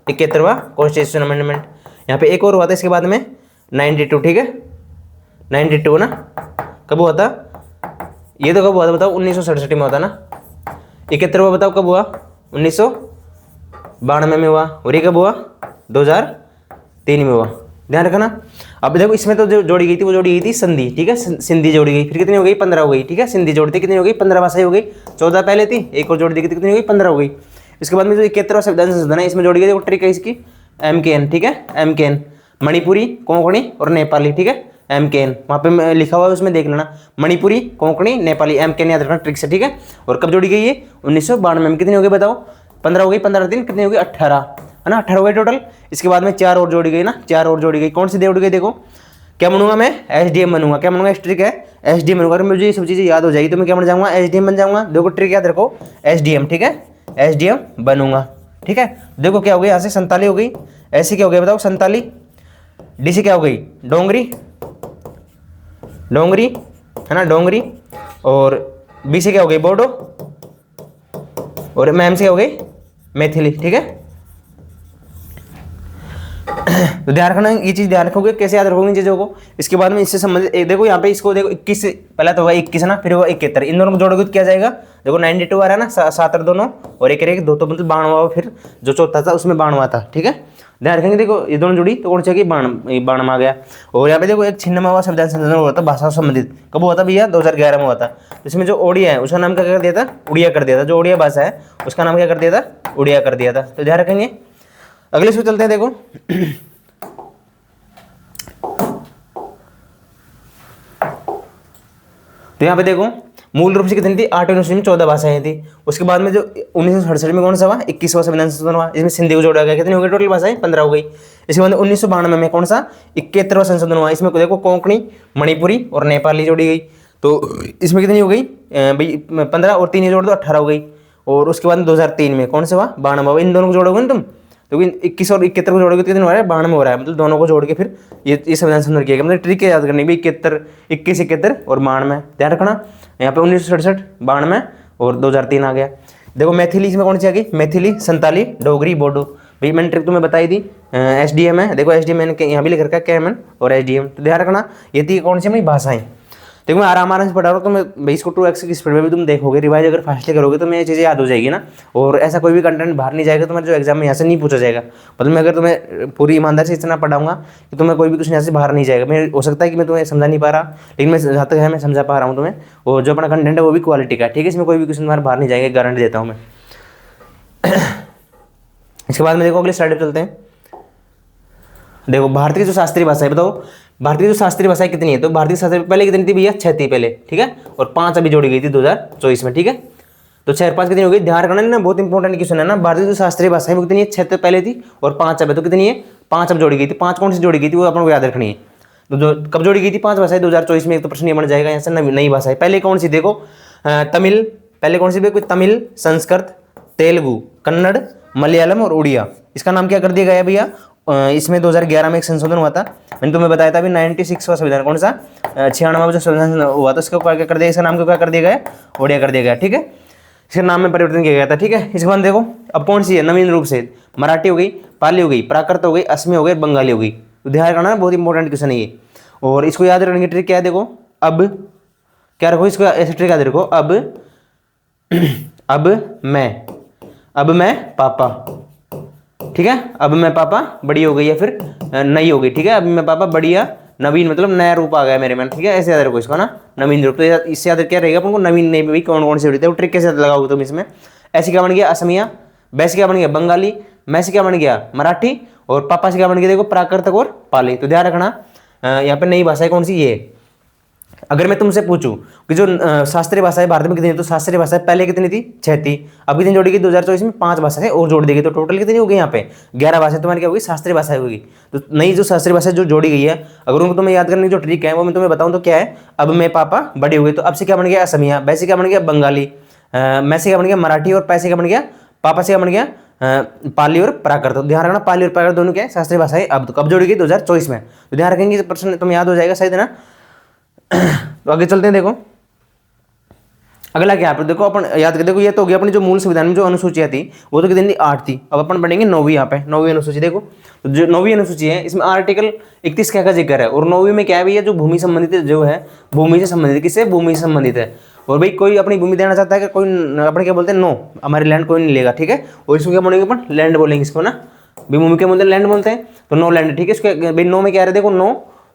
71वां कॉन्स्टिट्यूशन अमेंडमेंट। यहाँ पे एक और हुआ था इसके बाद में 92, ठीक है, 92 ना। कब हुआ था ये? तो कब हुआ था बताओ? 1967 में हुआ था ना। 71वां बताओ कब हुआ? 1992 में हुआ। और ये कब हुआ? 2003 में हुआ। ध्यान रखना। अब देखो इसमें तो जो जोड़ी गई थी वो जोड़ी गई थी संधि, ठीक है, सिंधी जोड़ी गई। फिर कितनी हो गई? 15 हो गई, ठीक है। सिंधी जोड़ती कितनी हो गई? 15 भाषाएं हो गई। 14 पहले थी, एक और जोड़ दी कितनी हो गई? 15 हो गई। इसके बाद में जो 71वां संविधान संशोधन है इसमें जोड़ी गई, देखो ट्रिक है इसकी, MKN, ठीक है, MKN, मणिपुरी, कोंकणी और नेपाली, ठीक है, MKN। वहाँ पे लिखा हुआ है उसमें देख लेना, मणिपुरी, कोंकणी, नेपाली, MKN याद रखना ट्रिक से, ठीक है। और कब जोड़ी गई ये? 1992 में। कितनी हो गई बताओ? 15 हो गई, 15 दिन कितनी हो गई? 18, है ना, 18 हो गई टोटल। इसके बाद में 4 और जोड़ी गई ना, 4 और जोड़ी गई। कौन सी जोड़ी गई? देखो क्या बनूंगा मैं? SDM बनूंगा। क्या बनूंगा? ट्रिक है SDM बनूंगा। अगर मुझे ये सब चीजें याद हो जाएगी तो मैं क्या बन जाऊंगा? SDM बन जाऊंगा। देखो ट्रिक याद रखो, SDM, ठीक है, SDM बनूंगा, ठीक है। देखो क्या हो गई? यहाँ से संताली हो गई, ऐसे क्या हो गया बताओ? संताली। डी से क्या हो गई? डोंगरी, डोंगरी, है ना, डोंगरी। और बी से क्या हो गई? बोडो, और मैम से हो गई मैथिली, ठीक है। तो ध्यान रखना, ये चीज ध्यान रखोगे, कैसे याद रखोगे इन चीजों को। इसके बाद में इससे संबंधित देखो यहाँ पे इसको देखो 21, पहला तो होगा 21 ना, फिर होगा 71, इन दोनों को जोड़ोगे तो क्या जाएगा, देखो 92 आ रहा है ना, 7 और 2 9 और एक 1 2, तो मतलब 92, फिर जो चौथा था उसमें 92 था, ठीक है। ध्यान रखेंगे, देखो ये दोनों जुड़ी तो कौन सा कि 92 आ गया। और यहाँ पे देखो एक 96वां संविधान संशोधन हुआ था भाषा से संबंधित, कब हुआ था भैया, 2011 में हुआ था। इसमें जो ओडिया है उसका नाम क्या कर दिया था, उड़िया कर दिया था, जो ओडिया भाषा है उसका नाम क्या कर दिया था, उड़िया कर दिया था। तो ध्यान रखेंगे। अगले इसको चलते हैं, देखो तो यहाँ पे देखो मूल रूप से कितनी थी, 8 यूनिवर्सिटी में 14 भाषाएं थी। उसके बाद में जो 1967 में कौन सा हुआ, 21वां संविधान संशोधन हुआ, इसमें सिंधी को जोड़ा गया, कितनी हो गई टोटल भाषाएं, 15 हो गई। इसके बाद 1992 में कौन सा, 71वां संशोधन हुआ, इसमें देखो कोंकणी, मणिपुरी और नेपाली जोड़ी गई। तो इसमें कितनी हो गई भाई, 15 और 3 जोड़ दो 18 हो गई। और उसके बाद 2003 में कौन सा हुआ, 92। इन दोनों को जोड़ोगे ना तुम, तो 21 और 71 को जोड़ोगे तो कितने हो रहा है, 92 हो रहा है। मतलब दोनों को जोड़ के फिर ये संविधान संशोधन किया गया। मतलब ट्रिक याद करनी भी 71, 21, 71 और 92, ध्यान रखना। यहाँ पे 1967, 92 और 2003 आ गया। देखो मैथिली इसमें कौन सी आ गई, मैथिली, संताली, डोगरी, बोडो। भाई मैंने ट्रिक तुम्हें बताई थी, SDM है, देखो SDM मैंने यहाँ भी लिख रखा है, कैमन और SDM। तो ध्यान रखना ये थी कौन सी भाई भाषाएं। देखो मैं आराम से पढ़ा रहा हूँ, तो मैं भाई इसको 2x की स्पीड में भी तुम देखोगे, रिवाइज अगर फास्टली करोगे तो मैं ये चीज़ें याद हो जाएगी ना। और ऐसा कोई भी कंटेंट बाहर नहीं जाएगा तुम्हारे जो एग्जाम में यहाँ से नहीं पूछा जाएगा। मतलब मैं अगर तुम्हें पूरी ईमानदारी से इतना पढ़ाऊंगा कि तुम्हें कोई भी क्वेश्चन यहाँ से बाहर नहीं जाएगा। मैं हो सकता है कि मैं तुम्हें समझा नहीं पा रहा, लेकिन मैं जहाँ तक है मैं समझा पा रहा हूँ तुम्हें, और जो अपना कंटेंट है वो भी क्वालिटी का, ठीक है। इसमें कोई भी क्वेश्चन तुम्हारे बाहर नहीं जाएगा, गारंटी देता हूँ मैं। इसके बाद में देखो अगले स्लाइड पर चलते हैं। देखो भारतीय जो शास्त्रीय भाषा है, बताओ भारतीय जो शास्त्रीय भाषाएं कितनी है। तो भारतीय शास्त्रीय पहले कितनी थी भैया, 6 थी पहले, ठीक है। और 5 अभी जोड़ी गई थी 2024 में, ठीक है। तो 6 और 5 कितनी हो गई, ध्यान रखना ना, बहुत इंपॉर्टेंट क्वेश्चन है ना। भारतीय जो शास्त्रीय भाषाएं वो कितनी है, 6 तो पहले थी और 5 अब है, तो कितनी है, 5 अब जोड़ी गई थी। 5 कौन सी जोड़ी गई थी वो अपन को याद रखनी है। तो जो कब जोड़ी गई थी 5 भाषाएं, 2024 में। एक तो प्रश्न ये बन जाएगा यहाँ से, नई भाषाएं पहले कौन सी, देखो तमिल, पहले कौन सी देखो, तमिल, संस्कृत, तेलुगु, कन्नड़, मलयालम और उड़िया। इसका नाम क्या कर दिया गया भैया, इसमें 2011 में एक संशोधन हुआ था, मैंने तुम्हें बताया था अभी 96वां संविधान, कौन सा 96वां जो संविधान हुआ था उसको क्या कर दिया, इसका नाम को क्या कर दिया गया, ओडिया कर दिया गया, ठीक है। इसके नाम में परिवर्तन किया गया था, ठीक है। इसके बाद देखो अब कौन सी है नवीन रूप से, मराठी हो गई, पाली हो गई, प्राकृत हो गई, असमी हो गई, बंगाली हो गई। तो ध्यान रखना बहुत इंपॉर्टेंट क्वेश्चन है ये। और इसको याद रखने की ट्रिक क्या है, देखो अब क्या रखो, इसको ऐसे ट्रिक याद रखो, अब मैं पापा, ठीक है। अब मैं पापा बड़ी हो गई है, फिर नई हो गई, ठीक है। अब मैं पापा बढ़िया, नवीन मतलब नया रूप आ गया मेरे में, ठीक है। ऐसे याद रखो इसको ना, नवीन रूप। तो इससे याद क्या रहेगा अपन को, नवीन नई भी कौन कौन से होते हैं, वो ट्रिक कैसे लगाओगे तुम इसमें। ऐसे क्या बन गया, असमिया, वैसे क्या बन गया, बंगाली, मैं से क्या बन गया, मराठी, और पापा से क्या बन गया, देखो प्राकृतिक और पाली। तो ध्यान रखना यहाँ पे नई भाषाएं कौन सी, ये। अगर मैं तुमसे पूछूं कि जो शास्त्रीय भाषाएं भारत में कितनी है, तो शास्त्रीय भाषाएं पहले कितनी थी, 6 थी, अब कितनी जोड़ी गई 2024 में, 5 भाषाएं और जोड़ दी गई। तो टोटल कितनी हो गई यहाँ पे, 11 भाषाएं तुम्हारी क्या होगी, शास्त्रीय भाषाएं होगी। तो नई जो शास्त्रीय भाषा जो जोड़ी गई है, अगर उनको तुम्हें याद करने की जो ट्रिक है वो मैं तुम्हें बताऊं तो क्या है, अब मैं पापा बड़ी हो गई, तो अब से क्या बन गया, असमिया, वैसे क्या बन गया, बंगाली, मैं से क्या बन गया, मराठी, और पैसे क्या बन गया, पापा से क्या बन गया, पाली और प्राकृत। तो ध्यान रखना पाली और प्राकृत दोनों क्या है, शास्त्रीय भाषाएं। अब तो कब जोड़ी गई, 2024 में। तो ध्यान रखेंगे, प्रश्न तुम्हें याद हो जाएगा, सही है ना। तो आगे चलते हैं, देखो अगला क्या है, देखो अपन याद कर, देखो ये तो हो गया अपनी जो मूल संविधान में जो अनुसूचियां थी वो तो कितनी थी, 8 थी। अब अपन पढ़ेंगे 9वीं, यहाँ पे 9वीं अनुसूची। देखो तो जो 9वीं अनुसूची है इसमें आर्टिकल 31 क्या का जिक्र है, और 9वीं में क्या है भैया, जो भूमि संबंधित जो है, भूमि से संबंधित, किससे, भूमि से संबंधित है। और भाई कोई अपनी भूमि देना चाहता है कि कोई अपने क्या बोलते हैं, नो, हमारी लैंड कोई नहीं लेगा, ठीक है। और इसको क्या बोलेंगे अपन, लैंड बोलेंगे इसको ना, भाई भूमि के बोलते हैं लैंड बोलते हैं, तो नो लैंड, ठीक है। इसके भाई 9 में क्या है, देखो नो,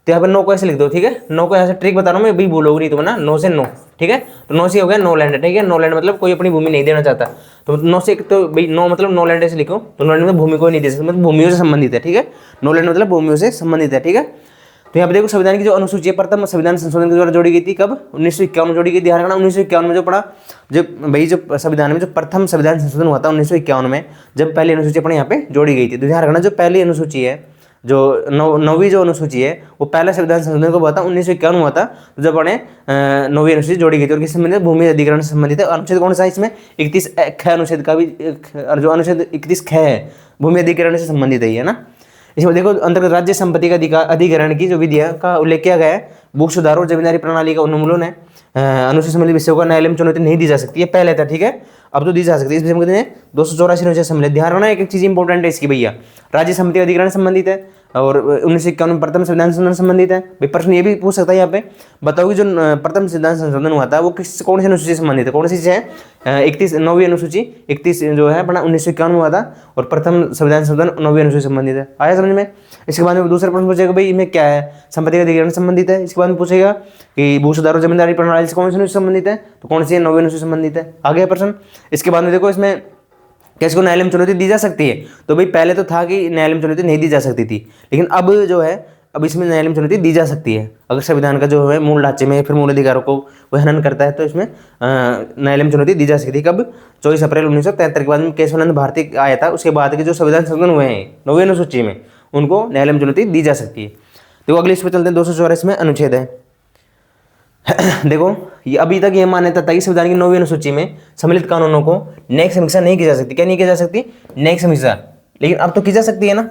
तो यहाँ पर नो को ऐसे लिख दो, ठीक है। नो को यहाँ से ट्रिक बता रहा हूँ मैं, भी बोलोगे नहीं तुम ना, नो से नो, ठीक है। तो नो से हो गया नो लैंड, ठीक है। नो लैंड मतलब कोई अपनी भूमि नहीं देना चाहता, तो नो से, तो भाई नो मतलब नो लैंड ऐसे लिखो, तो नो लैंड मतलब भूमि को नहीं दे सकते, मतलब भूमियों से संबंधित है, ठीक है। नो लैंड मतलब भूमियों से संबंधित है, ठीक है। तो यहाँ पे देखो संविधान की जो अनुसूची है, प्रथम संविधान संशोधन के द्वारा जोड़ी गई थी, कब, 1951 में जोड़ी गई। ध्यान रखना 1951 में जो पढ़ा, जब भाई जो संविधान में जो प्रथम संविधान संशोधन हुआ था 1951 में, जब पहली अनुसूची अपने यहाँ पे जोड़ी गई थी। तो ध्यान रखना जो पहली अनुसूची है, जो 9वीं जो अनुसूची है, वो पहला संविधान संशोधन को हुआ था 1951 हुआ था, जब अपने 9वीं अनुसूची जोड़ी गई थी। और किस संबंधित, भूमि अधिग्रहण से संबंधित है। अनुच्छेद कौन सा है इसमें, 31 ख अनुच्छेद का भी, जो अनुच्छेद 31 ख है, भूमि अधिग्रहण से संबंधित है ना। इसमें देखो अंतर्गत राज्य संपत्ति का अधिग्रहण की जो विधि का उल्लेख किया गया है, भू सुधार और जमींदारी प्रणाली का उन्मूलन है, अनुसूचित संबंधित विषयों को न्यायालय में चुनौती नहीं दी जा सकती है, पहले था, ठीक है, अब तो दी जा सकती है। इस विषय में कहते हैं 284 अनुच्छेद सम्मिलित। ध्यान रखना एक चीज इंपॉर्टेंट है इसकी भैया, राज्य समिति अधिग्रहण संबंधित है और 1951 में प्रथम संविधान संशोधन संबंधित है। भाई प्रश्न ये भी पूछ सकता है यहाँ पे, बताओ कि जो प्रथम संविधान संशोधन हुआ था वो किस कौन सी अनुसूची से संबंधित है, कौन सी है 31 9वीं अनुसूची 31 जो है अपना 1951 में हुआ था और प्रथम संविधान संशोधन 9वीं अनुसूची से संबंधित है। आया समझ में। इसके बाद में दूसरा प्रश्न पूछेगा भाई इनमें क्या है, संपत्ति का अधिग्रहण संबंधित है। इसके बाद में पूछेगा कि भू सुधार और जमींदारी प्रणाली से कौन सी अनुसूची संबंधित है, तो कौन सी है 9वीं अनुसूची संबंधित है। आ गया प्रश्न। इसके बाद में देखो इसमें क्या इसको न्यायालय में चुनौती दी जा सकती है, तो भाई पहले तो था कि न्यायालय में चुनौती नहीं दी जा सकती थी, लेकिन अब जो है अब इसमें न्यायालय में चुनौती दी जा सकती है। अगर संविधान का जो है मूल ढांचे में फिर मूल अधिकारों को वह हनन करता है तो इसमें न्यायालय में चुनौती दी जा सकती है। कब? 24 अप्रैल 1973 के बाद में केशवानंद भारती आया था, उसके बाद के जो संविधान संशोधन हुए हैं 9वीं अनुसूची में उनको न्यायालय में चुनौती दी जा सकती है। देखो अगले इस पर चलते हैं, 244 में अनुच्छेद है। देखो ये अभी तक ये मान्यता था कि संविधान की 9वीं अनुसूची में सम्मिलित कानूनों को न्यायिक समीक्षा नहीं की जा सकती। क्या नहीं की जा सकती? न्यायिक समीक्षा। लेकिन अब तो की जा सकती है ना।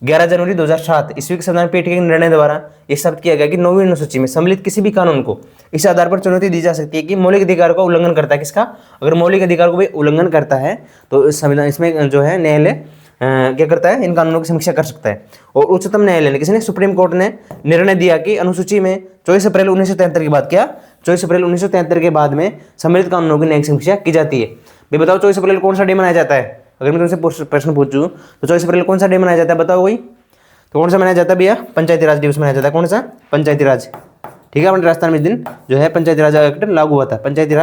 11 जनवरी 2007 ईस्वी के संविधान पीठ के निर्णय द्वारा यह साबित किया गया कि 9वीं अनुसूची में सम्मिलित किसी भी कानून को इस आधार पर चुनौती दी जा सकती है कि मौलिक अधिकार का उल्लंघन करता है। किसका? अगर मौलिक अधिकार को भी उल्लंघन करता है तो संविधान इसमें जो है न्यायालय क्या करता है, इन कानूनों की समीक्षा कर सकता है। और उच्चतम न्यायालय ने किसने? सुप्रीम कोर्ट ने निर्णय दिया कि अनुसूची में 24 अप्रैल 1973 के बाद क्या 24 अप्रैल 1973 के बाद में सम्मिलित कानूनों की न्यायिक समीक्षा की जाती है। भाई बताओ 24 अप्रैल कौन सा डे मनाया जाता है? अगर मैं तुमसे प्रश्न पूछूं तो 24 अप्रैल कौन सा डे मनाया जाता है, बताओ भाई। तो कौन सा मनाया जाता है भैया? पंचायती राज दिवस मनाया जाता है। कौन सा? पंचायती राज। ठीक है, अपने राजस्थान में इस दिन जो है पंचायती राज एक्ट लागू हुआ था। पंचायती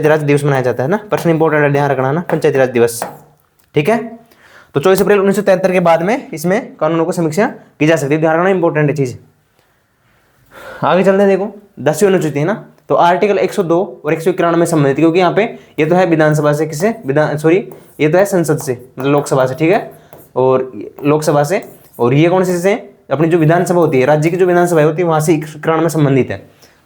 राज दिवस मनाया जाता है ना। प्रश्न इंपॉर्टेंट है, ध्यान रखना ना, पंचायती राज दिवस। ठीक है, तो 24 अप्रैल 1973 के बाद में इसमें कानूनों को समीक्षा की जा सकती है। ध्यान रखना, इंपॉर्टेंट है चीज। आगे चलते हैं। देखो 10वीं अनुसूची है ना, तो आर्टिकल 102 और 191 में संबंधित, क्योंकि यहाँ पे ये तो है विधानसभा से, किसे ये तो है संसद से, मतलब लोकसभा से, ठीक है, और लोकसभा से, और ये कौन से अपनी जो विधानसभा होती है, राज्य की जो विधानसभा होती है वहां से 191 में संबंधित है।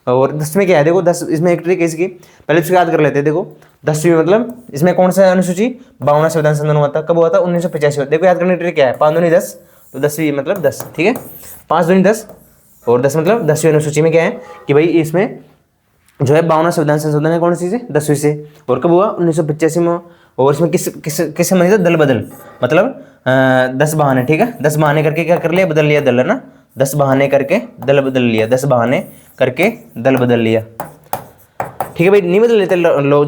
और 10 में क्या है, देखो 10 इसमें एक ट्रिक है इसकी, पहले इसको याद कर लेते हैं। देखो 10वीं मतलब इसमें कौन सा अनुसूची 52वां संविधान संशोधन हुआ था, कब हुआ था? 1985। देखो याद करने की ट्रिक क्या है, 5 दूनी 10, तो 10वीं मतलब 10, ठीक है, 5 दूनी 10 और 10 मतलब 10वीं अनुसूची में क्या है कि भाई इसमें जो है 52वां संविधान संशोधन है कौन सी से? 10वीं से। और कब हुआ? 1985 में। और इसमें किस संबंधित है? दल बदल, मतलब 10 बहाने, ठीक है, 10 बहाने करके क्या कर लिया? बदल लिया दल, है ना। 10 बहाने करके दल बदल लिया, 10 बहाने करके दल बदल लिया। ठीक है भाई, नहीं बदल लेते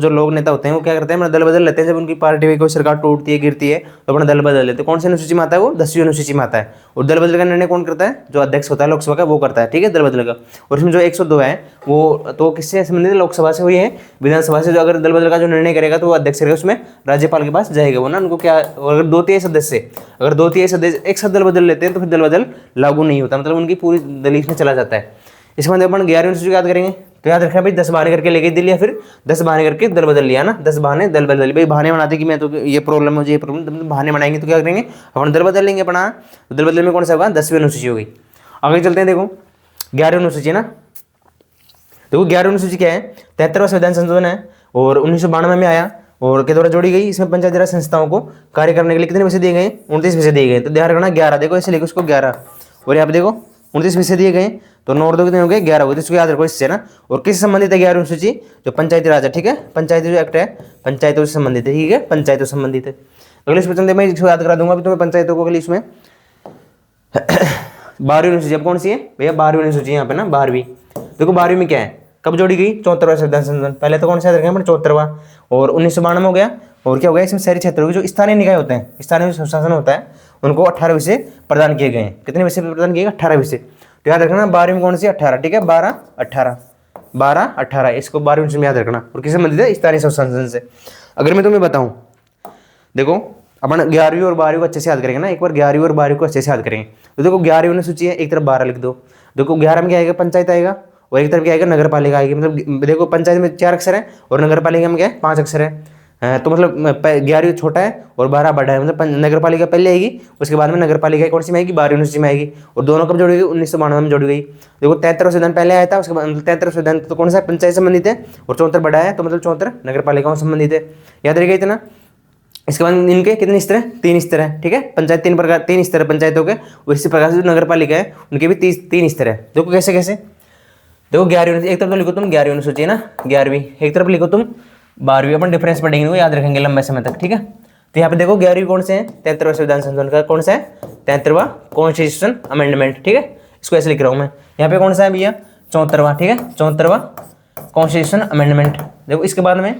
जो लोग नेता होते हैं वो क्या करते हैं, अपना दल बदल लेते हैं। जब उनकी पार्टी में कोई सरकार टूटती है, गिरती है, तो अपना दल बदल लेते हैं। कौन सी अनुसूची में आता है वो? 10वीं अनुसूची में आता है। और दल बदल का निर्णय कौन करता है? जो अध्यक्ष होता है लोकसभा का, वो करता है, ठीक है, दल बदल का। और इसमें जो 102 है वो तो किससे संबंधित? लोकसभा से हुई है, विधानसभा से। जो अगर दल बदल का जो निर्णय करेगा तो वो अध्यक्ष रहेगा, उसमें राज्यपाल के पास जाएगा वो ना। उनको क्या, अगर 2/3 सदस्य, अगर 2/3 सदस्य एक साथ दल बदल लेते हैं तो फिर दल बदल लागू नहीं होता, मतलब उनकी पूरी दल इसमें चला जाता है। इसके बाद अपन 11वीं अनुसूची याद करेंगे, तो याद रखना भाई 10 बहाने करके लेके दे लिया, फिर 10 बहाने करके दल बदल लिया ना। 10 बहाने दल बदल लिया। भाई बहाने बनाते कि मैं तो ये प्रॉब्लम, मुझे ये प्रॉब्लम, बहाने बनाएंगे तो क्या करेंगे अपन? दल बदल लेंगे अपना। तो दल बदल में कौन सा होगा? 10वीं अनुसूची हो गई। आगे चलते हैं। देखो 11वीं अनुसूची है ना, देखो 11वीं अनुसूची क्या है? 73वां संविधान संशोधन है और 1992 में आया और के द्वारा जोड़ी गई। इसमें पंचायती राज संस्थाओं को कार्य करने के लिए कितने विषय दिए गए? 29 विषय दिए गए। तो ध्यान रखना 11, देखो ऐसे लिखो उसको 11, और यहाँ पे देखो 29 विषय दिए गए, तो 9 और 2 कितने हो गए? 11 हो गए। तो इसको याद रखो इससे ना। और किससे संबंधित है 11वीं अनुसूची? जो पंचायती राज है, ठीक है, पंचायती जो एक्ट है पंचायतों से संबंधित है, ठीक है, पंचायतों से संबंधित है। अगले इसमें चलते मैं इसको याद करा दूंगा अभी तुम्हें पंचायतों को। अगले इसमें 12वीं अनुसूची, अब कौन सी है भैया? 12वीं अनुसूची यहाँ पे ना, 12वीं। देखो 12वीं में क्या है, कब जोड़ी गई? 74वां संविधान संशोधन। पहले तो कौन सा याद रखेंगे अपन? 74वां। और 1992 में हो गया। और क्या हो गया? इसमें शहरी क्षेत्रों के जो स्थानीय निकाय होते हैं, स्थानीय शासन होता है, उनको 18 विषय प्रदान किए गए हैं। कितने विषय प्रदान किए गए? 18 विषय। तो याद रखना 12वीं में कौन सी? 18, ठीक है, 12 18, इसको 12वीं अनुसूची में याद रखना। और किससे संबंधित है? स्थानीय शासन से। अगर मैं तुम्हें बताऊं, देखो अपन 11वीं और 12वीं को अच्छे से याद करेंगे ना, एक बार 11वीं और 12वीं को अच्छे से याद करेंगे। तो देखो 11वीं अनुसूची है, एक तरफ 12 लिख दो। देखो 11 में क्या आएगा? पंचायत आएगा, और एक तरफ क्या आएगा? नगर पालिका आएगी। मतलब देखो पंचायत में 4 अक्षर है और नगर पालिका में क्या है? 5 अक्षर है। तो मतलब 11वीं छोटा है और 12 बड़ा है, मतलब नगर पालिका पहले आएगी, उसके बाद में नगर पालिका कौन सी में आएगी? 12वीं अनुसूची में आएगी। और दोनों कब जोड़ी गई? 1992 में जोड़ी गई। देखो 73वां संविधान पहले आया था, उसके बाद 73वां संविधान तो कौन सा? पंचायत संबंधित है, और 74 बड़ा है, तो मतलब 74 नगर पालिकाओं संबंधित है। याद रहेगा इतना। इसके बाद इनके कितने स्तर है? 3 स्तर है, ठीक है, पंचायत 3 स्तर है पंचायतों के। और इसी प्रकार से जो नगर पालिका है उनके भी 3 स्तर है। देखो कैसे कैसे, देखो 11वीं एक तरफ तो लिखो तुम 11वीं अनुसूची है ना, 11वीं, एक तरफ लिखो तुम 12वीं। अपन डिफरेंस पढ़ेंगे वो याद रखेंगे लंबे समय तक, ठीक है। तो यहाँ पे देखो 11वीं कौन से है, 73वां संविधान संशोधन का कौन सा है, 73वां कॉन्स्टिट्यूशन अमेंडमेंट, ठीक है। इसको ऐसे लिख रहा हूँ मैं। यहाँ पे कौन सा है भैया, 74वां, ठीक है, 74वां कॉन्स्टिट्यूशन अमेंडमेंट। देखो इसके बाद में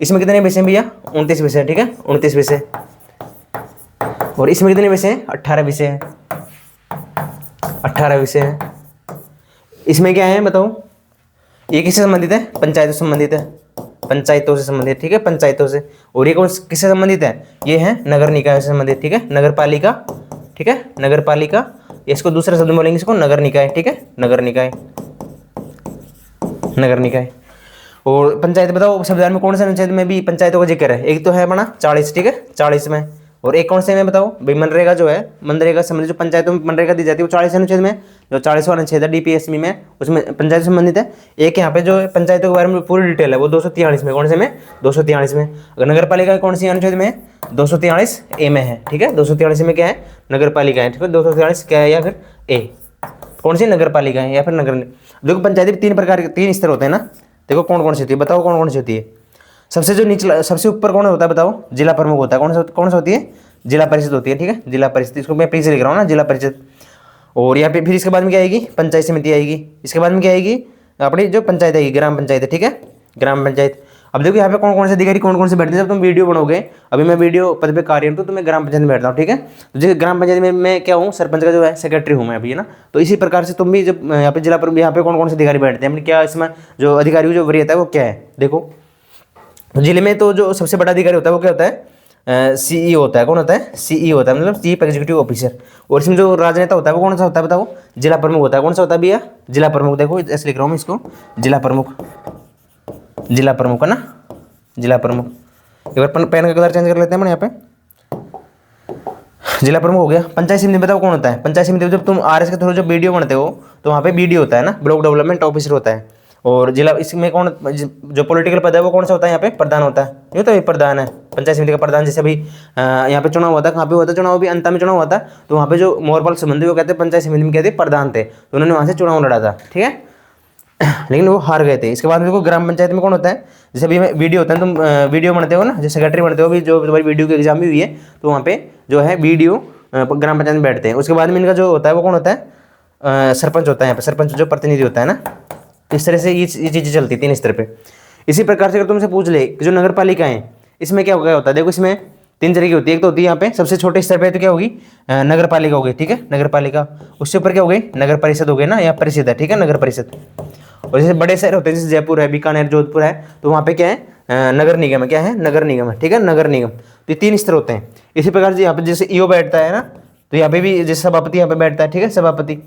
इसमें कितने विषय हैं भैया, 29 विषय, ठीक है, 29 विषय। और इसमें कितने विषय हैं, 18 विषय हैं, 18 विषय हैं। इसमें क्या है बताओ, ये किससे संबंधित है, पंचायतों से संबंधित है, पंचायतों से संबंधित, ठीक है, पंचायतों से। और ये कौन किससे संबंधित है, ये है नगर निकाय से संबंधित, ठीक है, नगर पालिका, ठीक है, नगर पालिका। इसको दूसरे शब्द में बोलेंगे इसको नगर निकाय, ठीक है, नगर निकाय, नगर निकाय। और पंचायत बताओ संविधान में कौन से अनुच्छेद में भी पंचायतों का जिक्र है, एक तो है अपना 40, ठीक है, 40 में। और एक कौन से में बताओ भाई, मनरेगा जो है, मनरेगा संबंधित जो पंचायतों में मनरेगा दी जाती है वो 40 अनुच्छेद में, जो 40वां अनुच्छेद है डीपीएसबी में, उसमें पंचायत से संबंधित है। एक यहाँ पे जो पंचायतों के बारे में पूरी डिटेल है वो 243 में, कौन से में, 243 में। अगर नगर पालिका कौन सी अनुच्छेद में, 243 ए में है, ठीक है, 243 में क्या है, नगर पालिका है, ठीक है, 243 क्या है या फिर ए, कौन सी नगर पालिका है या फिर नगर। देखो पंचायती 3 प्रकार के 3 स्तर होते हैं ना, देखो कौन कौन सी होती है, बताओ कौन कौन सी होती है। सबसे जो निचला, सबसे ऊपर कौन होता है बताओ, जिला प्रमुख होता है, कौन सा होती है, जिला परिषद होती है, ठीक है, जिला परिषद, इसको मैं पीछे लिख रहा हूँ ना, जिला परिषद। और यहाँ पे फिर इसके बाद में क्या आएगी, पंचायत समिति आएगी। इसके बाद में क्या आएगी, अपनी जो पंचायत आएगी, ग्राम पंचायत है, ठीक है, ग्राम पंचायत। अब देखो यहाँ पे कौन कौन से अधिकारी कौन कौन से बैठते हैं। जब तुम वीडियो बनोगे, अभी मैं वीडियो पद पे कार्य हूँ तो मैं ग्राम पंचायत में बैठता हूँ, ठीक है। तो जैसे ग्राम पंचायत में मैं क्या हूँ, सरपंच का जो है सेक्रेटरी हूँ मैं अभी, है ना। तो इसी प्रकार से तुम भी जब यहाँ पे जिला पर यहाँ पे कौन कौन से अधिकारी बैठते हैं, मतलब क्या इसमें जो अधिकारी जो वरीयता है वो क्या है। देखो जिले में तो जो सबसे बड़ा अधिकारी होता है वो क्या होता है, सीईओ होता है। कौन होता है, सीईओ होता है, मतलब चीफ एग्जीक्यूटिव ऑफिसर। और इसमें जो राजनेता होता है वो कौन सा होता है बताओ, जिला प्रमुख होता है। कौन सा होता है भैया, जिला प्रमुख। देखो ऐसे लिख रहा हूँ मैं इसको, जिला प्रमुख, जिला प्रमुख है ना, जिला प्रमुख। एक बार पेन का कलर चेंज कर लेते हैं यहाँ पे, जिला प्रमुख हो गया। पंचायत समिति बताओ कौन होता है, पंचायत समिति जब तुम आरएस के थ्रू जब वीडियो बनते हो तो वहाँ पे वीडियो होता है ना, ब्लॉक डेवलपमेंट ऑफिसर होता है। और जिला इसमें कौन जो पॉलिटिकल पद है वो कौन सा होता है, यहाँ पे प्रधान होता है, ये तो प्रधान है पंचायत समिति का प्रधान। जैसे अभी यहाँ पे चुनाव हुआ था, कहाँ पे हुआ था चुनाव, भी अंत में चुनाव हुआ था, तो वहाँ पे जो मोरपाल संबंधी वो कहते हैं पंचायत समिति में कहते प्रधान थे, तो उन्होंने वहाँ से चुनाव लड़ा था, ठीक है, लेकिन वो हार गए थे। इसके बाद में देखो ग्राम पंचायत में कौन होता है, जैसे अभी वीडियो होता है, तुम वीडियो बनते हो ना, जैसे सेक्रेटरी बनते हो, अभी जो तुम्हारी वीडियो की एग्जाम भी हुई है तो वहाँ पे जो है वीडियो ग्राम पंचायत में बैठते हैं। उसके बाद में इनका जो होता है वो कौन होता है, सरपंच होता है, यहाँ पे सरपंच जो प्रतिनिधि होता है ना। इस तरह से ये चीज़ें चलती है 3 स्तर पे। इसी प्रकार से अगर तुमसे पूछ ले कि जो नगर पालिका है इसमें क्या होता है, देखो इसमें 3 तरह की होती है। एक तो होती है यहाँ पे सबसे छोटे स्तर पे तो क्या होगी, नगर पालिका होगी, ठीक है, नगर पालिका। उससे ऊपर क्या हो गई, नगर परिषद हो गई ना, या परिषद है, ठीक है, नगर परिषद। और जैसे बड़े शहर होते हैं जैसे जयपुर है, बीकानेर, जोधपुर है, तो वहाँ पे क्या है, नगर निगम है, क्या है, नगर निगम है, ठीक है, नगर निगम। तो ये 3 स्तर होते हैं। इसी प्रकार से यहाँ पे जैसे ईओ बैठता है ना, तो यहाँ पे भी जैसे सभापति यहाँ पे बैठता है, ठीक है, सभापति।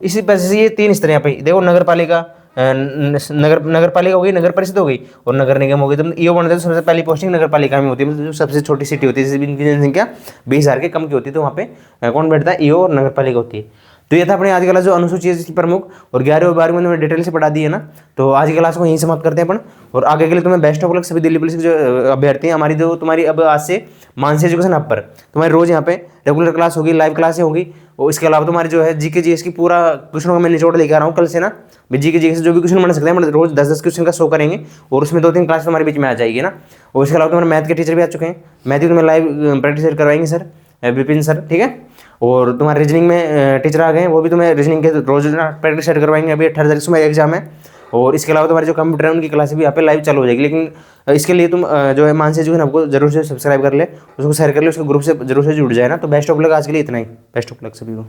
इसी प्रकार से ये 3 स्तर यहाँ पे देखो, नगर पालिका, नगर पालिका हो गई, नगर परिषद हो गई और नगर निगम हो गई। तो ईओ बनते हैं तो सबसे पहली पोस्टिंग नगर पालिका में होती है, मतलब जो सबसे छोटी सिटी होती है, जैसे इनकी जनसंख्या 20,000 के कम की होती है, तो वहाँ पे कौन बैठता है, ईओ और नगर पालिका होती है। तो ये था अपने आज क्लास जो अनुसूची है जिसकी प्रमुख, और 11वीं और 12वीं में डिटेल से पढ़ा दी है ना। तो आज की क्लास को यहीं समाप्त करते हैं अपन, और आगे के लिए तुम्हें बेस्ट ऑफ लक सभी दिल्ली पुलिस के जो अभ्यर्थी हैं हमारी, जो तुम्हारी अब आज से मानसी एजुकेशन ऐप पर तुम्हारी रोज यहाँ पे रेगुलर क्लास होगी, लाइव क्लासें होगी। और इसके अलावा तुम्हारी जो है जीके जीएस की पूरा क्वेश्चनों का मैं निचोड़ लेकर आ रहा हूँ कल से ना। जीके जीएस से जो भी क्वेश्चन बन सकते हैं मतलब रोज 10-10 क्वेश्चन का शो करेंगे, और उसमें 2-3 क्लास तुम्हारे बीच में आ जाएगी ना। और इसके अलावा तुम्हारे मैथ के टीचर भी आ चुके हैं, मैथ की तुम्हें लाइव प्रैक्टिस करवाएंगे सर विपिन सर, ठीक है। और तुम्हारे रीजनिंग में टीचर आ गए हैं, वो भी तुम्हें रीजनिंग के रोज प्रैक्टिस सेट करवाएंगे। अभी 18 तारीख में एग्जाम है। और इसके अलावा तुम्हारे जो कंप्यूटर है उनकी क्लास भी यहाँ पे लाइव चालू हो जाएगी। लेकिन इसके लिए तुम जो है मानसी एजुकेशन आपको जरूर से सब्सक्राइब कर ले, उसको शेयर कर ले, उसके ग्रुप से जरूर से जुड़ जाए ना। तो बेस्ट ऑफ लक आज के लिए इतना ही, बेस्ट ऑफ लक सभी को।